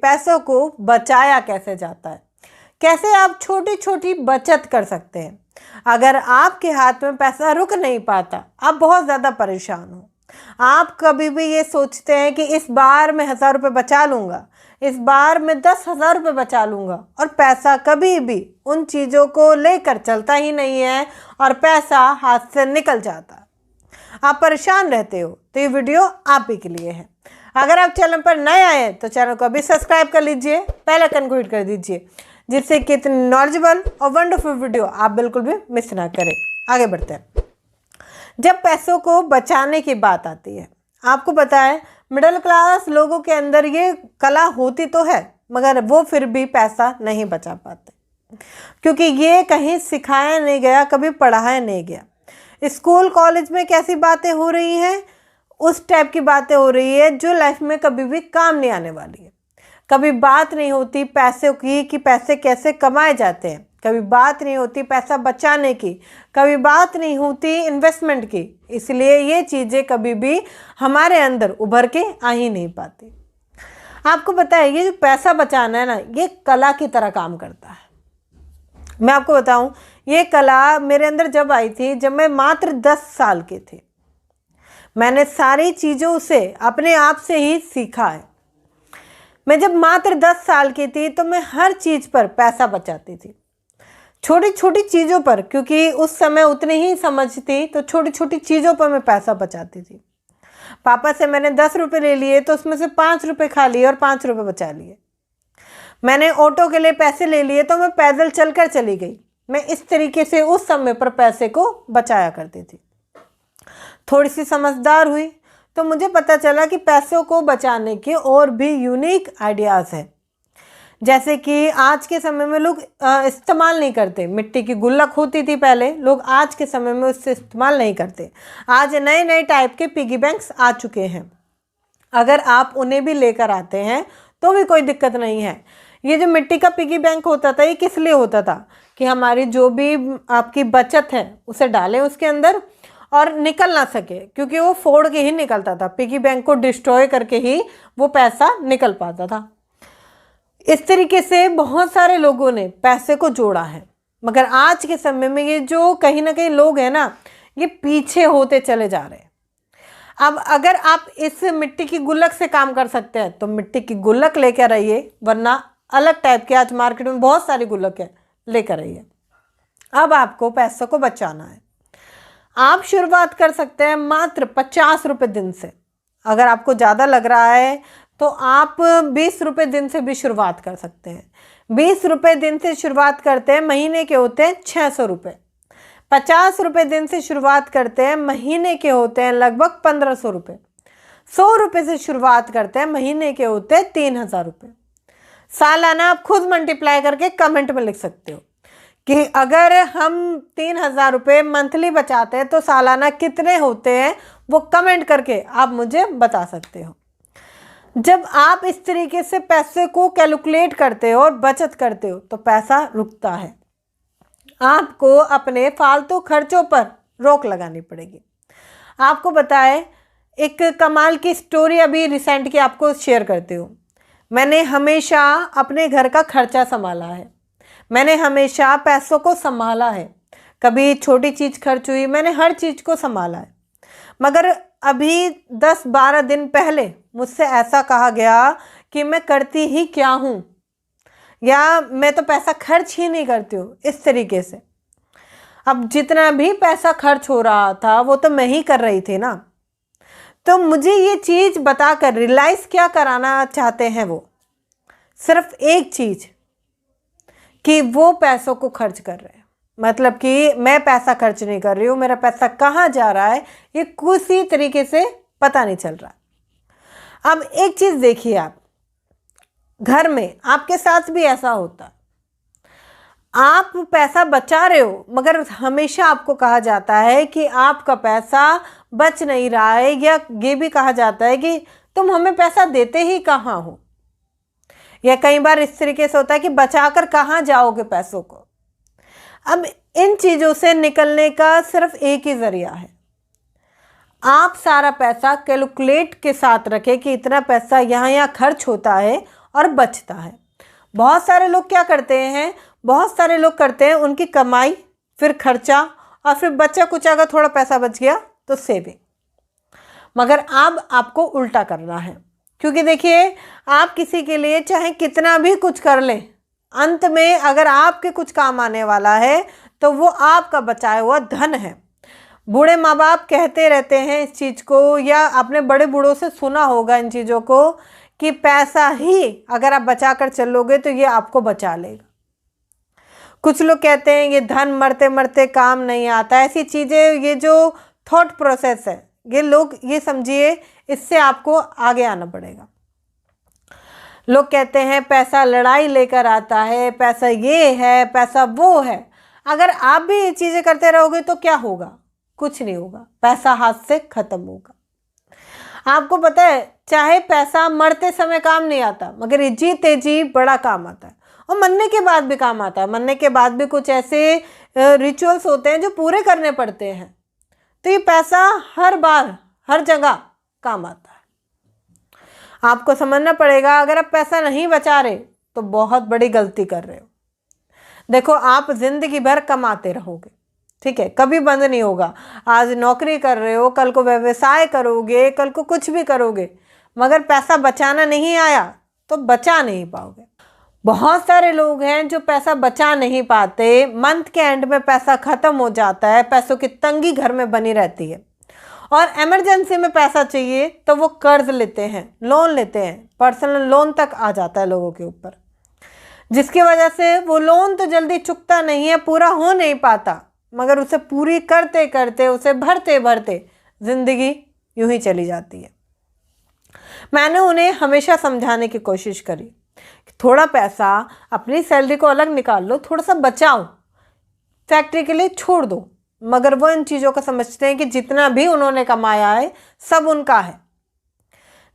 पैसों को बचाया कैसे जाता है, कैसे आप छोटी छोटी बचत कर सकते हैं। अगर आपके हाथ में पैसा रुक नहीं पाता, आप बहुत ज़्यादा परेशान हो, आप कभी भी ये सोचते हैं कि इस बार मैं 1000 रुपये बचा लूँगा, इस बार मैं 10,000 रुपये बचा लूँगा, और पैसा कभी भी उन चीज़ों को लेकर चलता ही नहीं है और पैसा हाथ से निकल जाता है, आप परेशान रहते हो, तो ये वीडियो आप ही के लिए है। अगर आप चैनल पर नए आए हैं तो चैनल को अभी सब्सक्राइब कर लीजिए, बेल आइकन को हिट कर दीजिए, जिससे कि इतनी नॉलेजेबल और वंडरफुल वीडियो आप बिल्कुल भी मिस ना करें। आगे बढ़ते हैं। जब पैसों को बचाने की बात आती है, आपको पता है मिडिल क्लास लोगों के अंदर ये कला होती तो है, मगर वो फिर भी पैसा नहीं बचा पाते, क्योंकि ये कहीं सिखाया नहीं गया, कभी पढ़ाया नहीं गया। स्कूल कॉलेज में कैसी बातें हो रही हैं, उस टाइप की बातें हो रही है जो लाइफ में कभी भी काम नहीं आने वाली है। कभी बात नहीं होती पैसे की कि पैसे कैसे कमाए जाते हैं, कभी बात नहीं होती पैसा बचाने की, कभी बात नहीं होती इन्वेस्टमेंट की। इसलिए ये चीज़ें कभी भी हमारे अंदर उभर के आ ही नहीं पाती। आपको पता है ये जो पैसा बचाना है ना, ये कला की तरह काम करता है। मैं आपको बताऊं, ये कला मेरे अंदर जब आई थी, जब मैं मात्र 10 साल की थी। मैंने सारी चीज़ों से अपने आप से ही सीखा है। मैं जब मात्र 10 साल की थी तो मैं हर चीज़ पर पैसा बचाती थी, छोटी छोटी चीज़ों पर, क्योंकि उस समय उतनी ही समझ थी, तो छोटी छोटी चीज़ों पर मैं पैसा बचाती थी। पापा से मैंने 10 रुपये ले लिए तो उसमें से 5 रुपये खा लिए और 5 रुपये बचा लिए। मैंने ऑटो के लिए पैसे ले लिए तो मैं पैदल चलकर चली गई। मैं इस तरीके से उस समय पर पैसे को बचाया करती थी। थोड़ी सी समझदार हुई तो मुझे पता चला कि पैसों को बचाने के और भी यूनिक आइडियाज़ हैं, जैसे कि आज के समय में लोग इस्तेमाल नहीं करते। मिट्टी की गुल्लक होती थी पहले, लोग आज के समय में उससे इस्तेमाल नहीं करते। आज नए नए टाइप के पिगी बैंक्स आ चुके हैं, अगर आप उन्हें भी लेकर आते हैं तो भी कोई दिक्कत नहीं है। ये जो मिट्टी का पिगी बैंक होता था, ये किस लिए होता था कि हमारी जो भी आपकी बचत है उसे डालें उसके अंदर और निकल ना सके, क्योंकि वो फोड़ के ही निकलता था। पिगी बैंक को डिस्ट्रॉय करके ही वो पैसा निकल पाता था। इस तरीके से बहुत सारे लोगों ने पैसे को जोड़ा है, मगर आज के समय में ये जो कहीं ना कहीं लोग हैं ना, ये पीछे होते चले जा रहे हैं। अब अगर आप इस मिट्टी की गुल्लक से काम कर सकते हैं तो मिट्टी की गुल्लक लेकर आइए, वरना अलग टाइप के आज मार्केट में बहुत सारी गुल्लक है, लेकर आइए। अब आपको पैसों को बचाना है। आप शुरुआत कर सकते हैं मात्र 50 रुपये दिन से। अगर आपको ज़्यादा लग रहा है तो आप 20 रुपये दिन से भी शुरुआत कर सकते हैं। 20 रुपये दिन से शुरुआत करते हैं, महीने के होते हैं 600 रुपये। 50 रुपये दिन से शुरुआत करते हैं, महीने के होते हैं लगभग 1500 रुपये। 100 रुपये से शुरुआत करते हैं, महीने के होते हैं 3000 रुपये। सालाना आप खुद मल्टीप्लाई करके कमेंट में लिख सकते हो कि अगर हम 3000 रुपये मंथली बचाते हैं तो सालाना कितने होते हैं, वो कमेंट करके आप मुझे बता सकते हो। जब आप इस तरीके से पैसे को कैलकुलेट करते हो और बचत करते हो तो पैसा रुकता है। आपको अपने फालतू खर्चों पर रोक लगानी पड़ेगी। आपको बताएं, एक कमाल की स्टोरी अभी रिसेंट की आपको शेयर करती हूँ। मैंने हमेशा अपने घर का खर्चा संभाला है, मैंने हमेशा पैसों को संभाला है। कभी छोटी चीज़ खर्च हुई, मैंने हर चीज़ को संभाला है। मगर अभी 10-12 दिन पहले मुझसे ऐसा कहा गया कि मैं करती ही क्या हूँ, या मैं तो पैसा खर्च ही नहीं करती हूँ, इस तरीके से। अब जितना भी पैसा खर्च हो रहा था वो तो मैं ही कर रही थी ना। तो मुझे ये चीज़ बताकर रियलाइज़ क्या कराना चाहते हैं वो, सिर्फ एक चीज़ कि वो पैसों को खर्च कर रहे हैं, मतलब कि मैं पैसा खर्च नहीं कर रही हूँ, मेरा पैसा कहाँ जा रहा है ये किसी तरीके से पता नहीं चल रहा। अब एक चीज़ देखिए, आप घर में आपके साथ भी ऐसा होता है, आप पैसा बचा रहे हो मगर हमेशा आपको कहा जाता है कि आपका पैसा बच नहीं रहा है, या ये भी कहा जाता है कि तुम हमें पैसा देते ही कहाँ हो, या कई बार इस तरीके से होता है कि बचाकर कहाँ जाओगे पैसों को। अब इन चीज़ों से निकलने का सिर्फ एक ही ज़रिया है, आप सारा पैसा कैलकुलेट के साथ रखें कि इतना पैसा यहाँ यहाँ खर्च होता है और बचता है। बहुत सारे लोग क्या करते हैं, बहुत सारे लोग करते हैं उनकी कमाई, फिर खर्चा, और फिर बचा कुचा अगर थोड़ा पैसा बच गया तो सेविंग। मगर अब आपको उल्टा करना है, क्योंकि देखिए आप किसी के लिए चाहे कितना भी कुछ कर लें, अंत में अगर आपके कुछ काम आने वाला है तो वो आपका बचाया हुआ धन है। बूढ़े माँ बाप कहते रहते हैं इस चीज़ को, या आपने बड़े बूढ़ों से सुना होगा इन चीज़ों को, कि पैसा ही अगर आप बचा कर चलोगे तो ये आपको बचा लेगा। कुछ लोग कहते हैं ये धन मरते मरते काम नहीं आता। ऐसी चीज़ें, ये जो थॉट प्रोसेस है, ये लोग ये समझिए इससे आपको आगे आना पड़ेगा। लोग कहते हैं पैसा लड़ाई लेकर आता है, पैसा ये है, पैसा वो है। अगर आप भी ये चीज़ें करते रहोगे तो क्या होगा? कुछ नहीं होगा, पैसा हाथ से खत्म होगा। आपको पता है, चाहे पैसा मरते समय काम नहीं आता, मगर ये जीते जी बड़ा काम आता है, और मरने के बाद भी काम आता है। मरने के बाद भी कुछ ऐसे रिचुअल्स होते हैं जो पूरे करने पड़ते हैं। तो ये पैसा हर बार हर जगह काम आता है। आपको समझना पड़ेगा, अगर आप पैसा नहीं बचा रहे तो बहुत बड़ी गलती कर रहे हो। देखो, आप जिंदगी भर कमाते रहोगे, ठीक है, कभी बंद नहीं होगा। आज नौकरी कर रहे हो, कल को व्यवसाय करोगे, कल को कुछ भी करोगे, मगर पैसा बचाना नहीं आया तो बचा नहीं पाओगे। बहुत सारे लोग हैं जो पैसा बचा नहीं पाते, मंथ के एंड में पैसा खत्म हो जाता है, पैसों की तंगी घर में बनी रहती है, और इमरजेंसी में पैसा चाहिए तो वो कर्ज लेते हैं, लोन लेते हैं, पर्सनल लोन तक आ जाता है लोगों के ऊपर, जिसकी वजह से वो लोन तो जल्दी चुकता नहीं है, पूरा हो नहीं पाता, मगर उसे पूरी करते करते, उसे भरते भरते ज़िंदगी यूं ही चली जाती है। मैंने उन्हें हमेशा समझाने की कोशिश करी कि थोड़ा पैसा अपनी सैलरी को अलग निकाल लो, थोड़ा सा बचाओ, फैक्ट्री के लिए छोड़ दो। मगर वो इन चीज़ों को समझते हैं कि जितना भी उन्होंने कमाया है सब उनका है,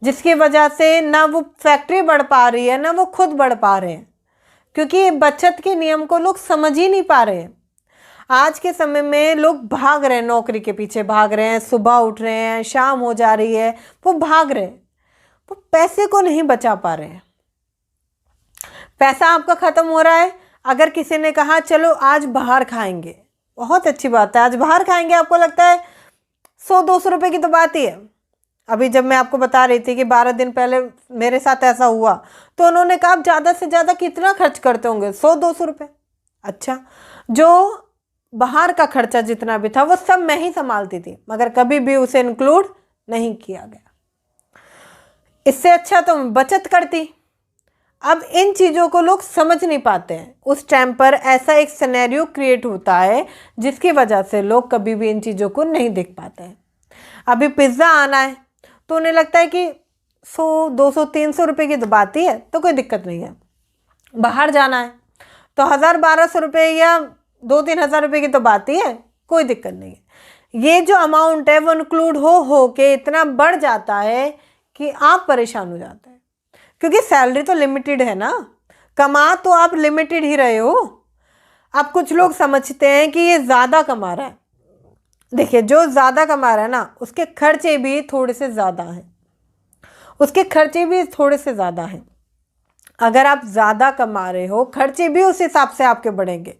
जिसकी वजह से ना वो फैक्ट्री बढ़ पा रही है, ना वो खुद बढ़ पा रहे हैं, क्योंकि बचत के नियम को लोग समझ ही नहीं पा रहे हैं। आज के समय में लोग भाग रहे हैं, नौकरी के पीछे भाग रहे हैं, सुबह उठ रहे हैं, शाम हो जा रही है, वो भाग रहे हैं, वो पैसे को नहीं बचा पा रहे हैं। पैसा आपका ख़त्म हो रहा है। अगर किसी ने कहा चलो आज बाहर खाएंगे, बहुत अच्छी बात है, आज बाहर खाएंगे, आपको लगता है 100-200 रुपये की तो बात ही है। अभी जब मैं आपको बता रही थी कि 12 दिन पहले मेरे साथ ऐसा हुआ, तो उन्होंने कहा आप ज़्यादा से ज़्यादा कितना खर्च करते होंगे? 100-200 रुपये। अच्छा, जो बाहर का खर्चा जितना भी था वो सब मैं ही संभालती थी, मगर कभी भी उसे इंक्लूड नहीं किया गया। इससे अच्छा तो मैं बचत करती। अब इन चीज़ों को लोग समझ नहीं पाते हैं। उस टाइम पर ऐसा एक सिनेरियो क्रिएट होता है जिसकी वजह से लोग कभी भी इन चीज़ों को नहीं देख पाते हैं। अभी पिज़्ज़ा आना है तो उन्हें लगता है कि 100-200-300 रुपये की तो बात ही है, तो कोई दिक्कत नहीं है। बाहर जाना है तो 1000-1200 रुपये या 2-3 हज़ार रुपये की तो बात ही है, कोई दिक्कत नहीं है। ये जो अमाउंट है वो इंक्लूड हो के इतना बढ़ जाता है कि आप परेशान हो जाते हैं, क्योंकि सैलरी तो लिमिटेड है ना, कमा तो आप लिमिटेड ही रहे हो। अब कुछ लोग समझते हैं कि ये ज़्यादा कमा रहा है। देखिए, जो ज़्यादा कमा रहा है ना, उसके खर्चे भी थोड़े से ज़्यादा हैं, उसके खर्चे भी थोड़े से ज़्यादा हैं। अगर आप ज़्यादा कमा रहे हो, खर्चे भी उस हिसाब से आपके बढ़ेंगे।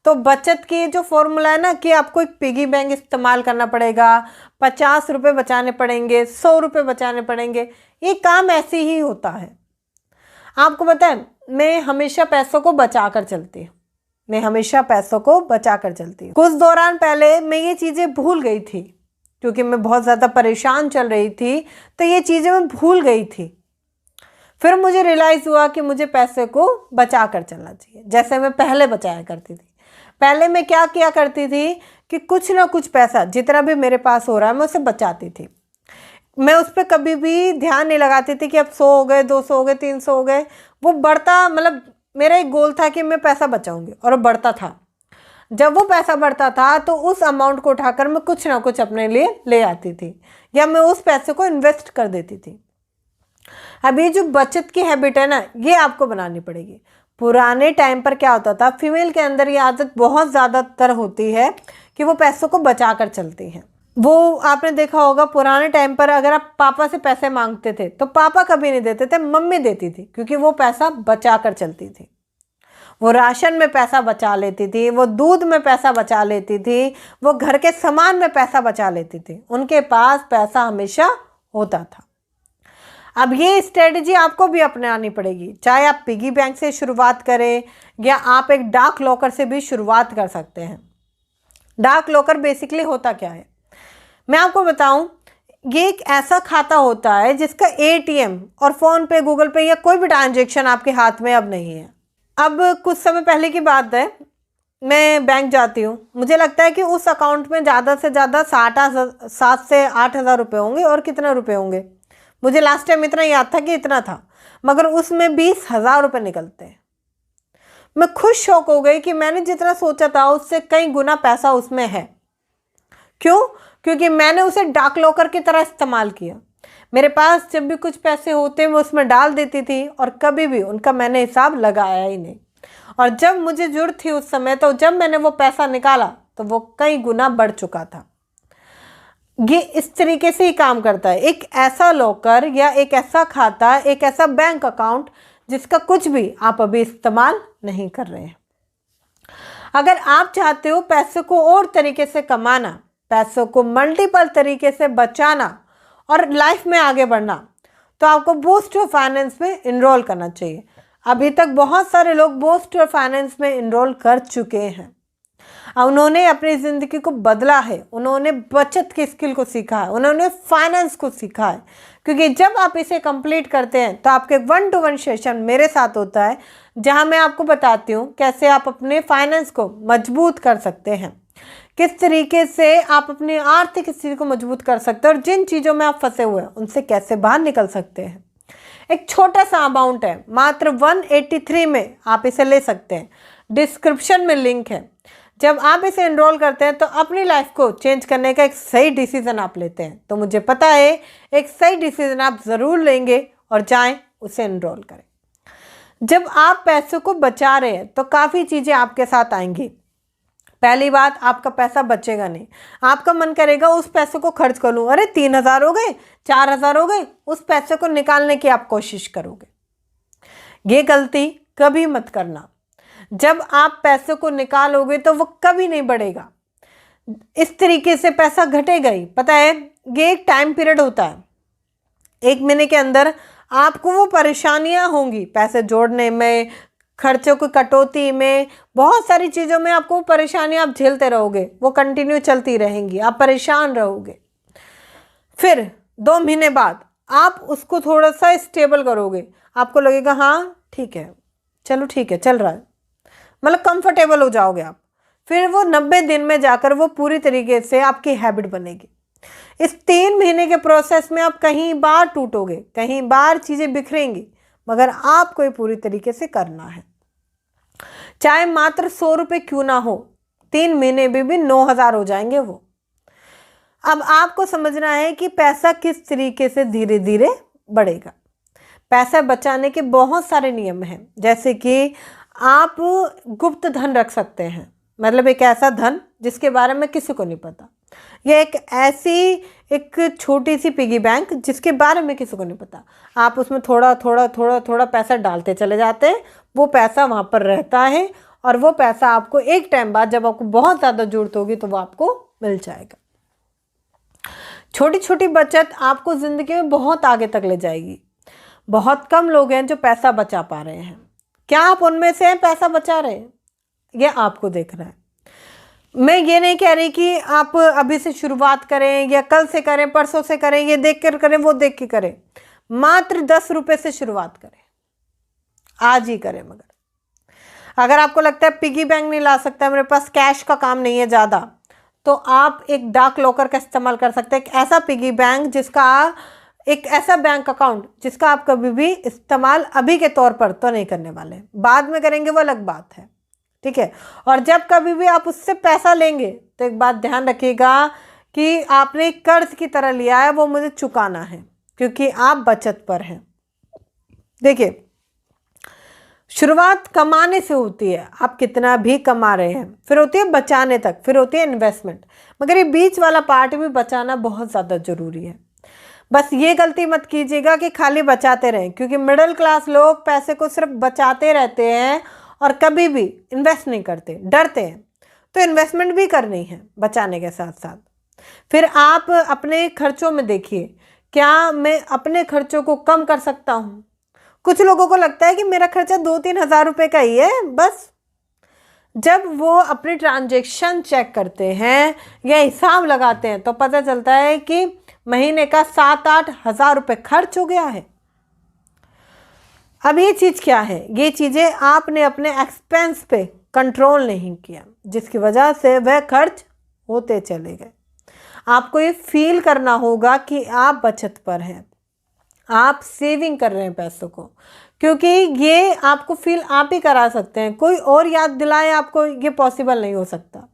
तो बचत की जो फॉर्मूला है ना, कि आपको एक पिगी बैंक इस्तेमाल करना पड़ेगा, 50 रुपये बचाने पड़ेंगे, 100 रुपये बचाने पड़ेंगे, ये काम ऐसे ही होता है। आपको पता है, मैं हमेशा पैसों को बचा कर चलती हूँ, मैं हमेशा पैसों को बचा कर चलती हूँ। कुछ दौरान पहले मैं ये चीज़ें भूल गई थी, क्योंकि मैं बहुत ज़्यादा परेशान चल रही थी, तो ये चीज़ें मैं भूल गई थी। फिर मुझे रियलाइज़ हुआ कि मुझे पैसे को बचा कर चलना चाहिए, जैसे मैं पहले बचाया करती थी। पहले मैं क्या किया करती थी कि कुछ ना कुछ पैसा जितना भी मेरे पास हो रहा है मैं उसे बचाती थी। मैं उस पर कभी भी ध्यान नहीं लगाती थी कि अब 100 हो गए, 200 हो गए, 300 हो गए। वो बढ़ता, मतलब मेरा एक गोल था कि मैं पैसा बचाऊंगी, और वो बढ़ता था। जब वो पैसा बढ़ता था तो उस अमाउंट को उठाकर मैं कुछ ना कुछ अपने लिए ले आती थी, या मैं उस पैसे को इन्वेस्ट कर देती थी। अब ये जो बचत की हैबिट है ना, ये आपको बनानी पड़ेगी। पुराने टाइम पर क्या होता था, फीमेल के अंदर ये आदत बहुत ज़्यादातर होती है कि वो पैसों को बचा कर चलती हैं। वो आपने देखा होगा पुराने टाइम पर अगर आप पापा से पैसे मांगते थे तो पापा कभी नहीं देते थे, मम्मी देती थी, क्योंकि वो पैसा बचा कर चलती थी। वो राशन में पैसा बचा लेती थी, वो दूध में पैसा बचा लेती थी, वो घर के सामान में पैसा बचा लेती थी। उनके पास पैसा हमेशा होता था। अब ये स्ट्रेटजी आपको भी अपनानी पड़ेगी, चाहे आप पिगी बैंक से शुरुआत करें या आप एक डाक लॉकर से भी शुरुआत कर सकते हैं। डाक लॉकर बेसिकली होता क्या है, मैं आपको बताऊं, ये एक ऐसा खाता होता है जिसका एटीएम और फ़ोन पे, गूगल पे या कोई भी ट्रांजेक्शन आपके हाथ में अब नहीं है। अब कुछ समय पहले की बात है, मैं बैंक जाती हूँ, मुझे लगता है कि उस अकाउंट में ज़्यादा से ज़्यादा 7 से 8 हज़ार रुपये होंगे, और कितने रुपए होंगे मुझे लास्ट टाइम इतना याद था कि इतना था, मगर उसमें 20,000 रुपये निकलते हैं। मैं खुद शौक हो गई कि मैंने जितना सोचा था उससे कई गुना पैसा उसमें है। क्यों? क्योंकि मैंने उसे डाक लॉकर की तरह इस्तेमाल किया। मेरे पास जब भी कुछ पैसे होते मैं उसमें डाल देती थी, और कभी भी उनका मैंने हिसाब लगाया ही नहीं। और जब मुझे जरूरत थी उस समय, तो जब मैंने वो पैसा निकाला तो वो कई गुना बढ़ चुका था। ये इस तरीके से ही काम करता है, एक ऐसा लॉकर या एक ऐसा खाता, एक ऐसा बैंक अकाउंट जिसका कुछ भी आप अभी इस्तेमाल नहीं कर रहे हैं। अगर आप चाहते हो पैसे को और तरीके से कमाना, पैसों को मल्टीपल तरीके से बचाना और लाइफ में आगे बढ़ना, तो आपको बूस्टर फाइनेंस में इनरोल करना चाहिए। अभी तक बहुत सारे लोग बूस्टर फाइनेंस में इनरोल कर चुके हैं। उन्होंने अपनी ज़िंदगी को बदला है, उन्होंने बचत की स्किल को सीखा है, उन्होंने फाइनेंस को सीखा है। क्योंकि जब आप इसे कंप्लीट करते हैं तो आपके 1-to-1 सेशन मेरे साथ होता है, जहां मैं आपको बताती हूँ कैसे आप अपने फाइनेंस को मजबूत कर सकते हैं, किस तरीके से आप अपनी आर्थिक स्थिति को मजबूत कर सकते हैं, और जिन चीज़ों में आप फंसे हुए हैं उनसे कैसे बाहर निकल सकते हैं। एक छोटा सा अमाउंट है, मात्र 183 में आप इसे ले सकते हैं। डिस्क्रिप्शन में लिंक है। जब आप इसे एनरोल करते हैं तो अपनी लाइफ को चेंज करने का एक सही डिसीजन आप लेते हैं। तो मुझे पता है एक सही डिसीजन आप ज़रूर लेंगे और जाएं उसे एनरोल करें। जब आप पैसों को बचा रहे हैं तो काफ़ी चीज़ें आपके साथ आएंगी। पहली बात, आपका पैसा बचेगा नहीं। आपका मन करेगा उस पैसे को खर्च कर लूँ, अरे 3,000 हो गए, 4,000 हो गए, उस पैसे को निकालने की आप कोशिश करोगे। ये गलती कभी मत करना। जब आप पैसे को निकालोगे तो वो कभी नहीं बढ़ेगा, इस तरीके से पैसा घटेगा ही। पता है, ये एक टाइम पीरियड होता है, 1 महीने के अंदर आपको वो परेशानियां होंगी, पैसे जोड़ने में, खर्चों की कटौती में, बहुत सारी चीज़ों में आपको परेशानियां आप झेलते रहोगे, वो कंटिन्यू चलती रहेंगी, आप परेशान रहोगे। फिर 2 महीने बाद आप उसको थोड़ा सा स्टेबल करोगे, आपको लगेगा हाँ ठीक है, चलो ठीक है, चल रहा है, मतलब कंफर्टेबल हो जाओगे आप। फिर वो 90 दिन में जाकर वो पूरी तरीके से आपकी हैबिट बनेगी। इस 3 महीने के प्रोसेस में आप कहीं बार टूटोगे, कहीं बार चीज़ें बिखरेंगी, मगर आपको ये पूरी तरीके से करना है। चाहे मात्र 100 रुपये क्यों ना हो, 3 महीने में भी 9,000 हो जाएंगे वो। अब आपको समझना है कि पैसा किस तरीके से धीरे धीरे बढ़ेगा। पैसा बचाने के बहुत सारे नियम हैं, जैसे कि आप गुप्त धन रख सकते हैं, मतलब एक ऐसा धन जिसके बारे में किसी को नहीं पता, या एक छोटी सी पिगी बैंक जिसके बारे में किसी को नहीं पता। आप उसमें थोड़ा थोड़ा पैसा डालते चले जाते हैं, वो पैसा वहाँ पर रहता है, और वो पैसा आपको एक टाइम बाद जब आपको बहुत ज़्यादा ज़रूरत होगी तो वो आपको मिल जाएगा। छोटी छोटी बचत आपको ज़िंदगी में बहुत आगे तक ले जाएगी। बहुत कम लोग हैं जो पैसा बचा पा रहे हैं। क्या आप उनमें से हैं पैसा बचा रहे हैं? ये आपको देखना है। मैं ये नहीं कह रही कि आप अभी से शुरुआत करें या कल से करें, परसों से करें, ये देख कर करें, वो देख के करें। मात्र 10 रुपये से शुरुआत करें, आज ही करें। मगर अगर आपको लगता है पिगी बैंक नहीं ला सकता, मेरे पास कैश का काम नहीं है ज़्यादा, तो आप एक डाक लॉकर का इस्तेमाल कर सकते हैं। एक ऐसा पिगी बैंक एक ऐसा बैंक अकाउंट जिसका आप कभी भी इस्तेमाल अभी के तौर पर तो नहीं करने वाले, बाद में करेंगे, वो अलग बात है, ठीक है। और जब कभी भी आप उससे पैसा लेंगे तो एक बात ध्यान रखिएगा कि आपने कर्ज की तरह लिया है, वो मुझे चुकाना है, क्योंकि आप बचत पर हैं। देखिए, शुरुआत कमाने से होती है, आप कितना भी कमा रहे हैं, फिर होती है बचाने तक, फिर होती है इन्वेस्टमेंट, मगर ये बीच वाला पार्ट भी बचाना बहुत ज़्यादा ज़रूरी है। बस ये गलती मत कीजिएगा कि खाली बचाते रहें, क्योंकि मिडिल क्लास लोग पैसे को सिर्फ बचाते रहते हैं और कभी भी इन्वेस्ट नहीं करते, डरते हैं। तो इन्वेस्टमेंट भी करनी है बचाने के साथ साथ। फिर आप अपने खर्चों में देखिए, क्या मैं अपने खर्चों को कम कर सकता हूँ? कुछ लोगों को लगता है कि मेरा खर्चा 2-3 हज़ार रुपये का ही है बस। जब वो अपने ट्रांजैक्शन चेक करते हैं या हिसाब लगाते हैं तो पता चलता है कि महीने का 7-8 हज़ार रुपये खर्च हो गया है। अब ये चीज़ क्या है? ये चीज़ें आपने अपने एक्सपेंस पे कंट्रोल नहीं किया, जिसकी वजह से वह खर्च होते चले गए। आपको ये फील करना होगा कि आप बचत पर हैं, आप सेविंग कर रहे हैं पैसों को, क्योंकि ये आपको फील आप ही करा सकते हैं, कोई और याद दिलाए आपको ये पॉसिबल नहीं हो सकता।